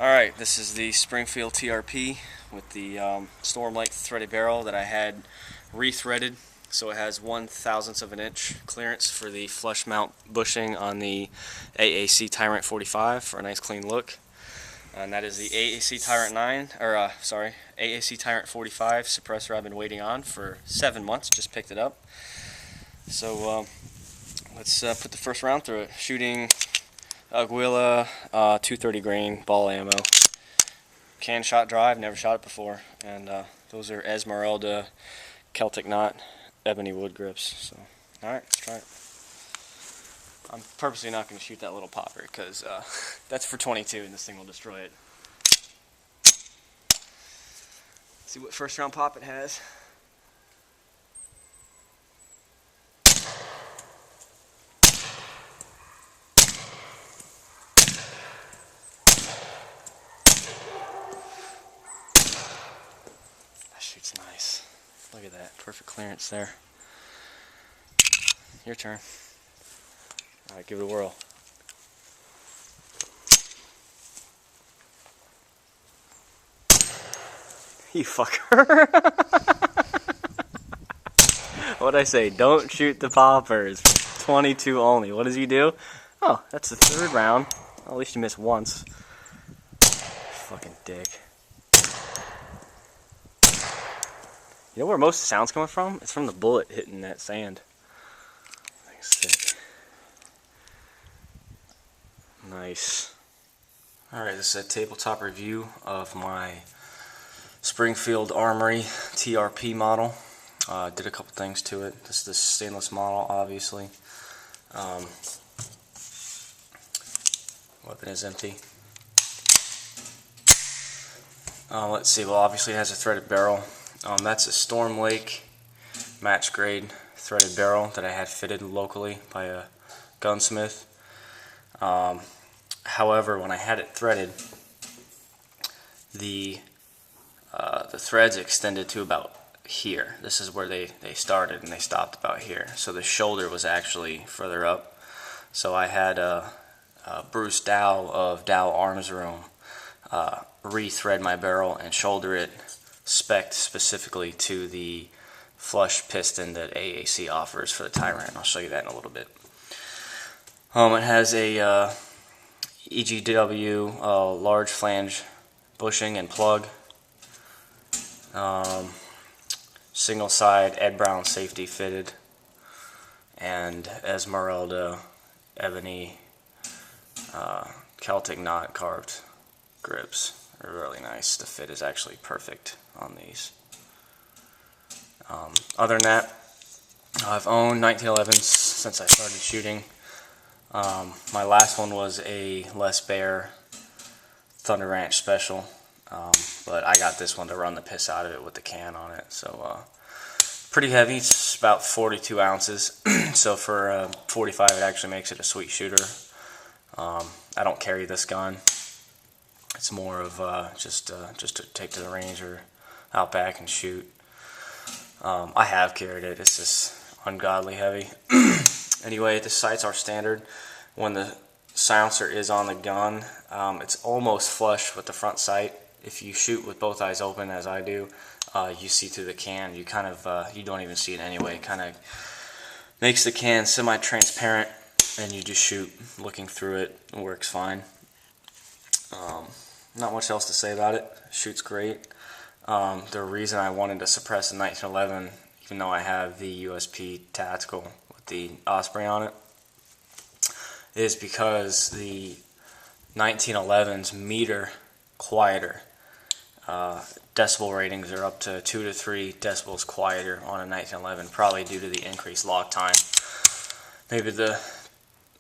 Alright, this is the Springfield TRP with the Storm Lake threaded barrel that I had rethreaded, so it has 1/1000th of an inch clearance for the flush mount bushing on the AAC Tyrant 45 for a nice clean look. And that is the AAC Tyrant 9, or AAC Tyrant 45 suppressor I've been waiting on for 7 months, just picked it up. So let's put the first round through it. Shooting Aguila 230 grain ball ammo. Can shot drive, never shot it before. And those are Esmeralda Celtic knot ebony wood grips. So, alright, let's try it. I'm purposely not going to shoot that little popper because that's for 22 and this thing will destroy it. See what first round pop it has. Shoots nice. Look at that. Perfect clearance there. Your turn. Alright, give it a whirl. You fucker. What'd I say? Don't shoot the poppers. 22 only. What does he do? Oh, that's the third round. Well, at least you missed once. Fucking dick. You know where most of the sound's coming from? It's from the bullet hitting that sand. That's sick. Nice. Alright, this is a tabletop review of my Springfield Armory TRP model. Did a couple things to it. This is the stainless model, obviously. Weapon is empty. Let's see, well, obviously it has a threaded barrel. That's a Storm Lake match grade threaded barrel that I had fitted locally by a gunsmith. However, when I had it threaded, the threads extended to about here. This is where they started and they stopped about here. So the shoulder was actually further up. So I had Bruce Dow of Dow Arms Room rethread my barrel and shoulder it spec'd specifically to the flush piston that AAC offers for the Tyrant. I'll show you that in a little bit. It has a EGW large flange bushing and plug, single side Ed Brown safety fitted, and Esmeralda ebony Celtic knot carved grips. They're really nice. The fit is actually perfect on these. Other than that, I've owned 1911s since I started shooting. My last one was a Les Baer Thunder Ranch Special, but I got this one to run the piss out of it with the can on it. So pretty heavy. It's about 42 ounces. So for 45, it actually makes it a sweet shooter. I don't carry this gun. It's more of just to take to the range or out back and shoot. I have carried it. It's just ungodly heavy. Anyway, the sights are standard. When the silencer is on the gun, it's almost flush with the front sight. If you shoot with both eyes open, as I do, you see through the can. You kind of you don't even see it anyway. It kind of makes the can semi-transparent, and you just shoot looking through it. It works fine. Not much else to say about it. Shoots great. The reason I wanted to suppress the 1911, even though I have the USP Tactical with the Osprey on it, is because the 1911's meter quieter. Decibel ratings are up to 2 to 3 decibels quieter on a 1911, probably due to the increased lock time. Maybe the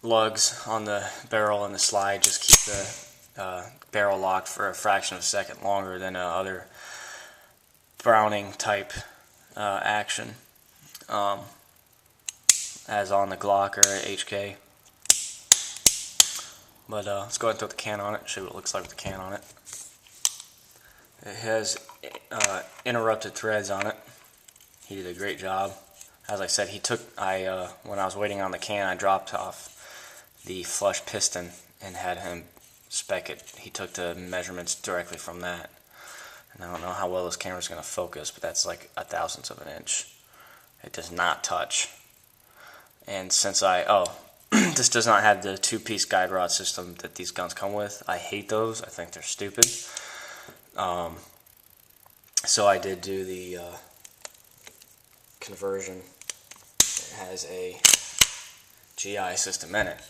lugs on the barrel and the slide just keep the barrel locked for a fraction of a second longer than other Browning type action, as on the Glock or HK. But let's go ahead and throw the can on it, show you what it looks like with the can on it. It has interrupted threads on it. He did a great job. As I said, when I was waiting on the can, I dropped off the flush piston and had him spec it. He took the measurements directly from that. And I don't know how well this camera's going to focus, but that's like a thousandth of an inch. It does not touch. And since this does not have the two-piece guide rod system that these guns come with. I hate those. I think they're stupid. So I did do the conversion. It has a GI system in it.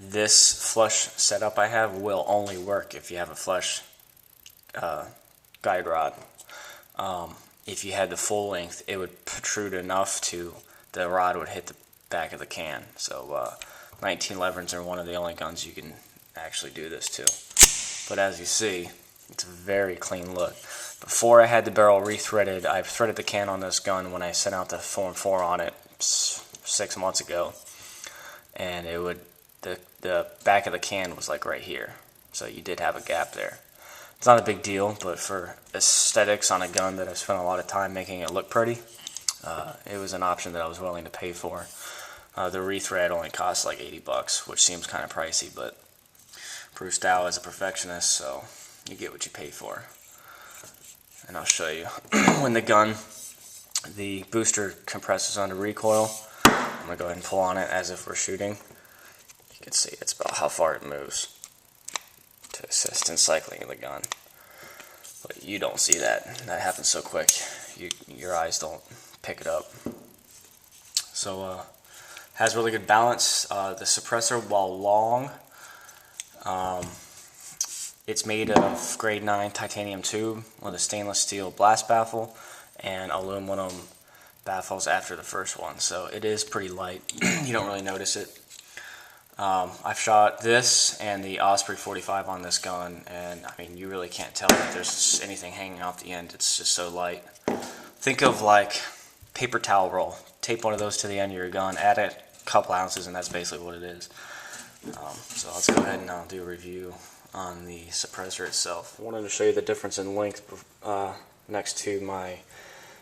This flush setup I have will only work if you have a flush guide rod. If you had the full length, it would protrude enough to the rod would hit the back of the can. So 1911s are one of the only guns you can actually do this to. But as you see, it's a very clean look. Before I had the barrel rethreaded, I threaded the can on this gun when I sent out the Form 4 on it 6 months ago, and it would the back of the can was like right here, so you did have a gap there. It's not a big deal, but for aesthetics on a gun that I spent a lot of time making it look pretty, it was an option that I was willing to pay for. The rethread only costs like $80, which seems kind of pricey, but Bruce Dow is a perfectionist, so you get what you pay for. And I'll show you. When the booster compresses under recoil, I'm going to go ahead and pull on it as if we're shooting. You can see it's about how far it moves to assist in cycling of the gun. But you don't see that. That happens so quick. Your eyes don't pick it up. So has really good balance. The suppressor, while long, it's made of grade 9 titanium tube with a stainless steel blast baffle and aluminum baffles after the first one. So it is pretty light. You don't really notice it. I've shot this and the Osprey 45 on this gun, and I mean, you really can't tell if there's anything hanging off the end. It's just so light. Think of like paper towel roll. Tape one of those to the end of your gun, add a couple ounces, and that's basically what it is. So let's go ahead and do a review on the suppressor itself. I wanted to show you the difference in length next to my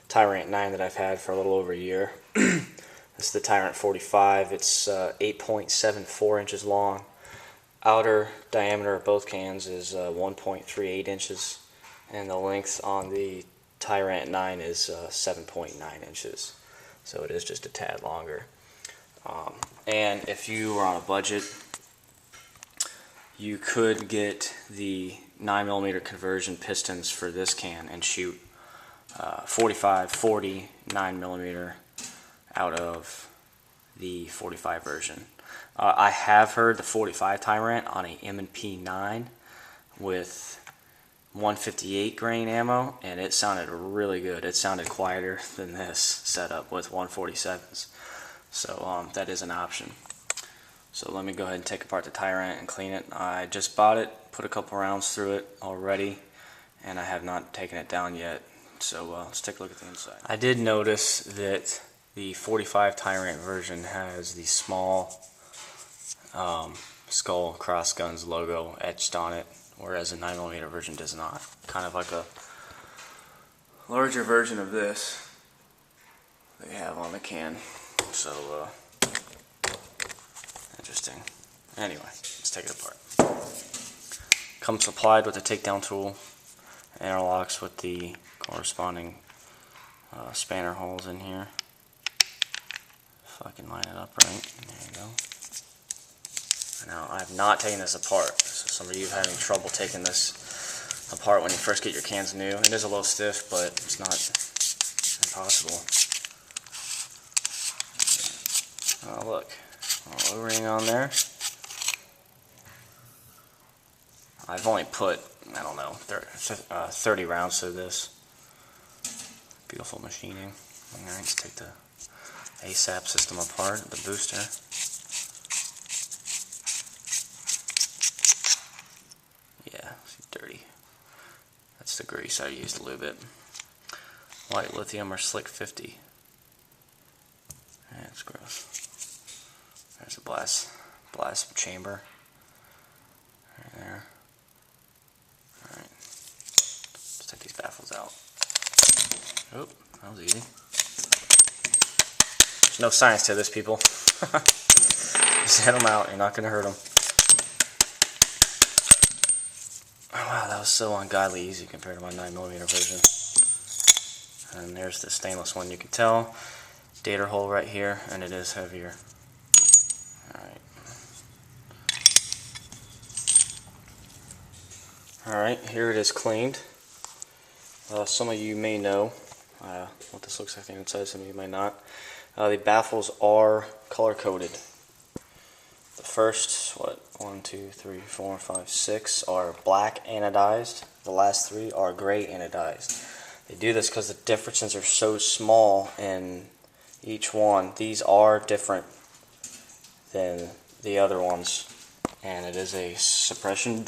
Tyrant 9 that I've had for a little over a year. This is the Tyrant 45. It's 8.74 inches long. Outer diameter of both cans is 1.38 inches, and the length on the Tyrant 9 is 7.9 inches. So it is just a tad longer. And if you were on a budget, you could get the 9mm conversion pistons for this can and shoot 45, 40, 9mm out of the 45 version. I have heard the 45 Tyrant on a M&P 9 with 158 grain ammo, and it sounded really good. It sounded quieter than this setup with 147s. So that is an option. So let me go ahead and take apart the Tyrant and clean it. I just bought it, put a couple rounds through it already, and I have not taken it down yet. So let's take a look at the inside. I did notice that the 45 Tyrant version has the small Skull Cross Guns logo etched on it, whereas the 9mm version does not. Kind of like a larger version of this they have on the can. So interesting. Anyway, let's take it apart. Comes supplied with a takedown tool, interlocks with the corresponding spanner holes in here. If I can line it up right, there you go. Now, I have not taken this apart, so some of you having trouble taking this apart when you first get your cans new. It is a little stiff, but it's not impossible. Oh, look, a little O-ring on there. I've only put, I don't know, 30 rounds through this. Beautiful machining. Alright, let's take the ASAP system apart, the booster. Yeah, it's dirty. That's the grease I used to lube it. White lithium or slick 50. That's gross. There's a blast chamber right there. Alright, let's take these baffles out. Oh, that was easy. There's no science to this, people. Just hit them out, you're not going to hurt them. that was so ungodly easy compared to my 9mm version. And there's the stainless one. You can tell dater hole right here, and it is heavier. Alright. Alright, here it is cleaned. Some of you may know what this looks like on the inside, some of you may not. The baffles are color-coded. The first, 1, 2, 3, 4, 5, 6 are black anodized. The last 3 are gray anodized. They do this because the differences are so small in each one. These are different than the other ones, and it is a suppression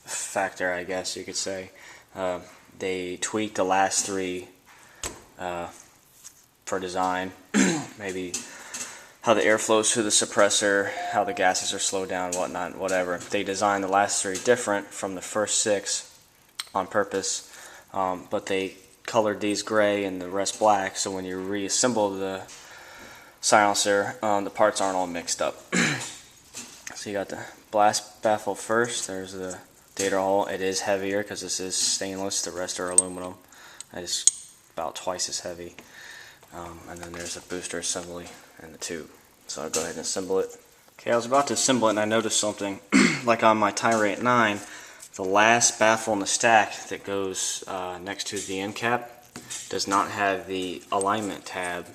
factor, I guess you could say. They tweak the last 3 for design, maybe how the air flows through the suppressor, how the gases are slowed down, whatnot, whatever. They designed the last 3 different from the first 6 on purpose, but they colored these gray and the rest black, so when you reassemble the silencer, the parts aren't all mixed up. So you got the blast baffle first. There's the dater hole. It is heavier because this is stainless, the rest are aluminum. It is about twice as heavy. And then there's a booster assembly and the tube. So I'll go ahead and assemble it. Okay, I was about to assemble it and I noticed something. Like on my Tyrant 9, the last baffle in the stack that goes next to the end cap does not have the alignment tab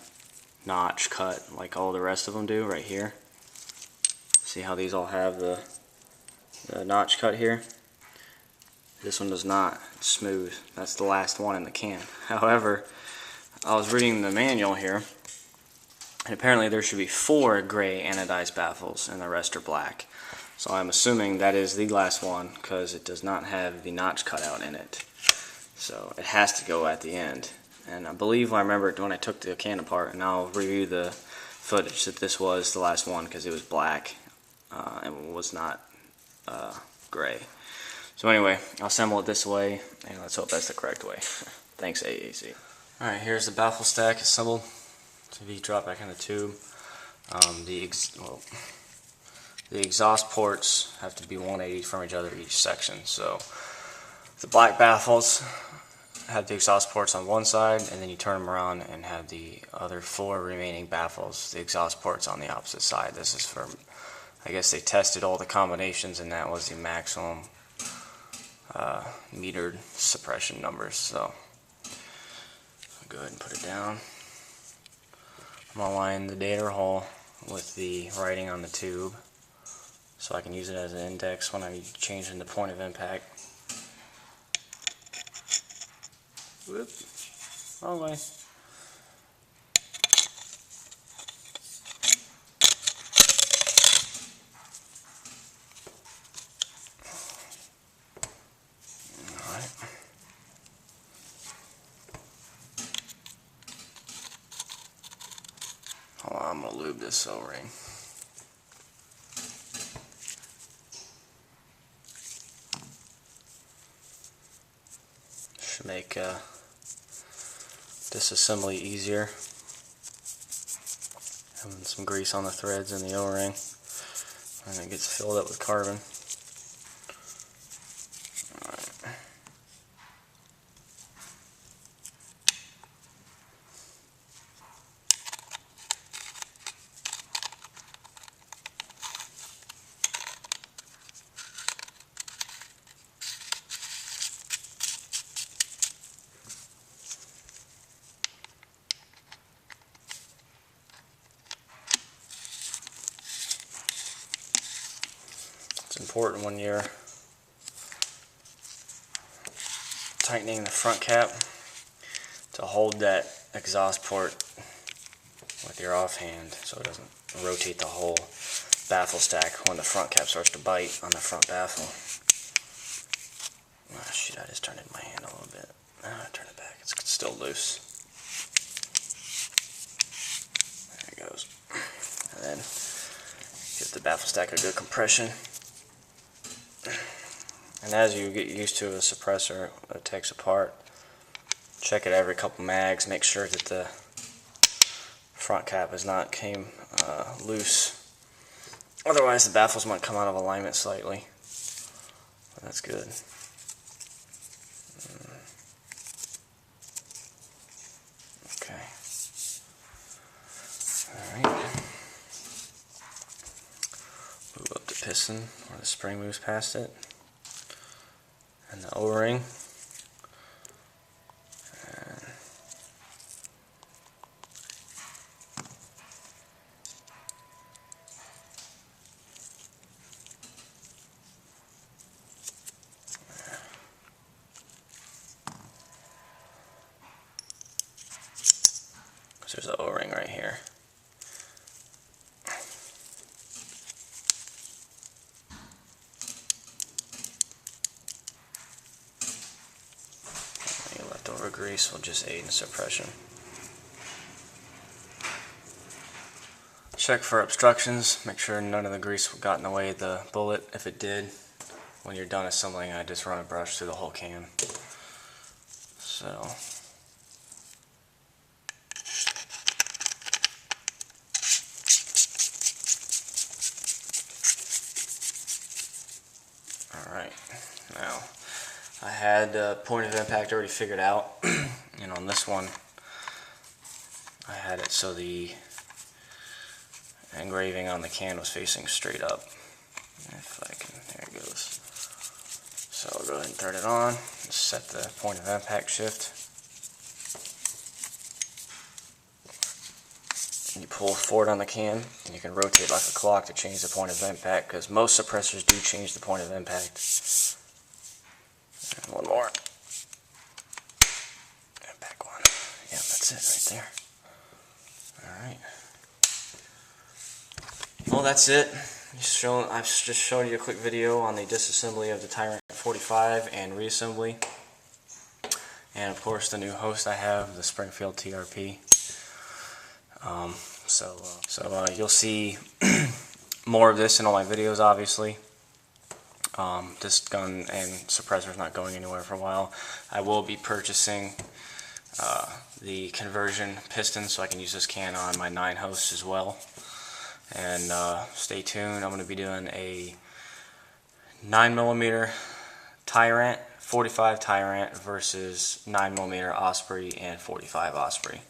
notch cut like all the rest of them do right here. See how these all have the notch cut here? This one does not. It's smooth. That's the last one in the can. However, I was reading the manual here, and apparently there should be 4 gray anodized baffles and the rest are black. So I'm assuming that is the last one because it does not have the notch cut out in it. So it has to go at the end. And I believe I remember when I took the can apart, and I'll review the footage, that this was the last one because it was black and was not gray. So anyway, I'll assemble it this way, and let's hope that's the correct way. Thanks, AAC. Alright, here's the baffle stack assembled to be dropped back in the tube. The exhaust ports have to be 180 from each other each section. So the black baffles have the exhaust ports on one side, and then you turn them around and have the other 4 remaining baffles, the exhaust ports on the opposite side. This is for, I guess they tested all the combinations, and that was the maximum metered suppression numbers. So I'll go ahead and put it down. I'm going to line the dater hole with the writing on the tube so I can use it as an index when I'm changing the point of impact. Whoop, wrong way. Alright. Hold on, I'm going to lube this O-ring. Should make disassembly easier. Having some grease on the threads in the O-ring, and it gets filled up with carbon. Alright. It's important when you're tightening the front cap to hold that exhaust port with your offhand so it doesn't rotate the whole baffle stack when the front cap starts to bite on the front baffle. Oh shit, I just turned it in my hand a little bit. Turn it back, it's still loose. There it goes. And then give the baffle stack a good compression. And as you get used to a suppressor that takes apart, check it every couple mags, make sure that the front cap has not came loose. Otherwise the baffles might come out of alignment slightly. That's good. Okay. Alright. Move up the piston where the spring moves past it. And the O-ring. There's an O-ring right here. Any leftover grease will just aid in suppression. Check for obstructions. Make sure none of the grease got in the way of the bullet. If it did, when you're done assembling, I just run a brush through the whole can. So. Alright, now I had point of impact already figured out, and on this one I had it so the engraving on the can was facing straight up. If I can, there it goes. So I'll go ahead and turn it on, set the point of impact shift. And you pull forward on the can, and you can rotate like a clock to change the point of impact, because most suppressors do change the point of impact. And one more. And back one. Yeah, that's it right there. Alright. Well, that's it. I've just shown you a quick video on the disassembly of the Tyrant 45 and reassembly. And of course the new host I have, the Springfield TRP. You'll see more of this in all my videos, obviously. This gun and suppressor is not going anywhere for a while. I will be purchasing the conversion piston so I can use this can on my 9 hosts as well. And stay tuned. I'm going to be doing a 9mm Tyrant, 45 Tyrant versus 9mm Osprey and 45 Osprey.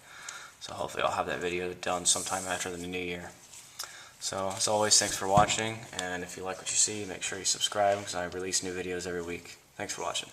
So hopefully I'll have that video done sometime after the new year. So as always, thanks for watching, and if you like what you see, make sure you subscribe because I release new videos every week. Thanks for watching.